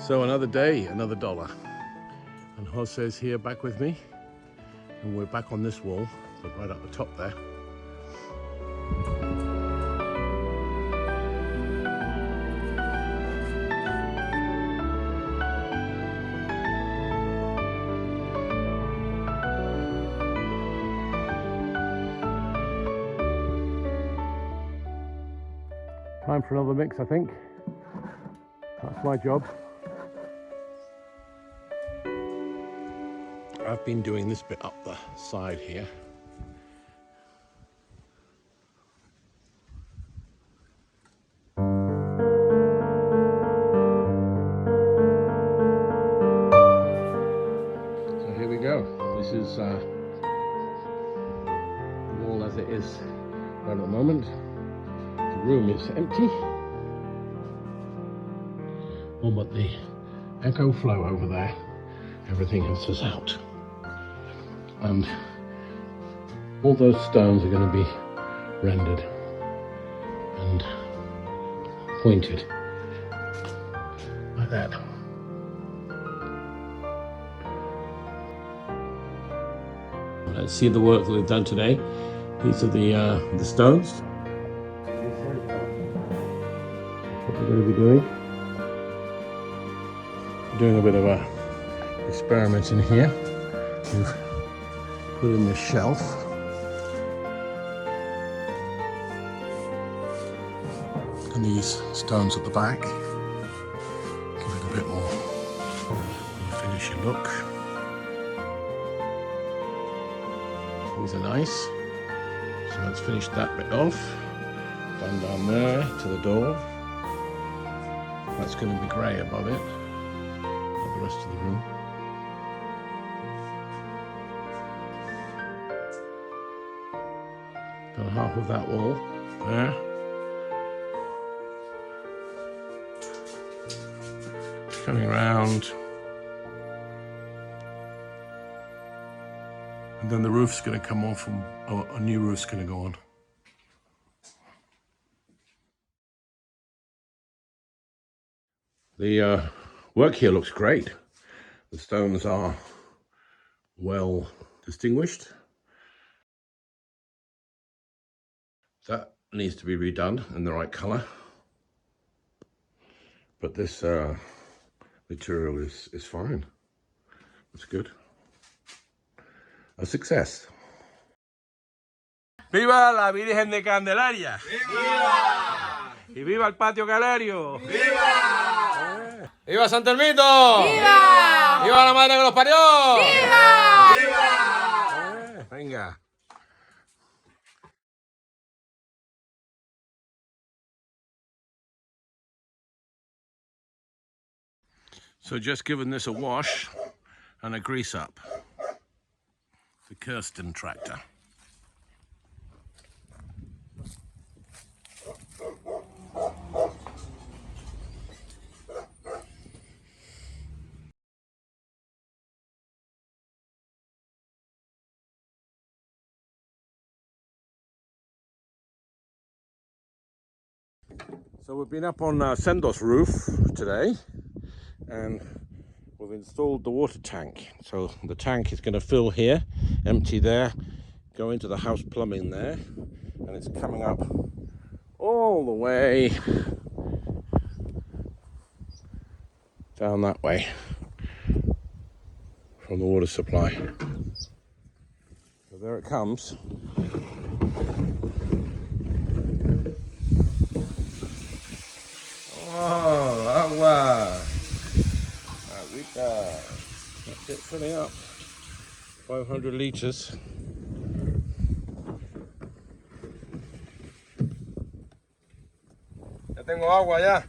So another day, another dollar. And Jose's here back with me. And we're back on this wall, but right up the top there. Time for another mix, I think. That's my job. I've been doing this bit up the side here. So here we go. This is the wall as it is right at the moment. The room is empty. Oh, but the echo flow over there, everything else is out. And all those stones are going to be rendered and pointed like that. Let's see the work that we've done today. These are the stones. What we're going to be doing. Doing a bit of a experiment in here. We've put in this shelf. And these stones at the back. Give it a bit more finishy look. These are nice. So let's finish that bit off. Down there to the door. That's going to be grey above it. The rest of the room. Got half of that wall there. Coming around. And then the roof's going to come off and a new roof's going to go on. The work here looks great. The stones are well distinguished. That needs to be redone in the right colour. But this material is fine. It's good. A success. ¡Viva la Virgen de Candelaria! ¡Viva! ¡Y viva el patio Calario! ¡Viva! ¡Viva San Termito! ¡Viva! ¡Viva la madre que los parió! ¡Viva! ¡Viva! Venga. So just giving this a wash and a grease up. The Kirsten tractor. So we've been up on Sendo's roof today and we've installed the water tank. So the tank is going to fill here, empty there, go into the house plumbing there, and it's coming up all the way down that way from the water supply. So there it comes. Oh, agua. Agüita. That's it, filling up. 500 litres. Ya tengo agua ya.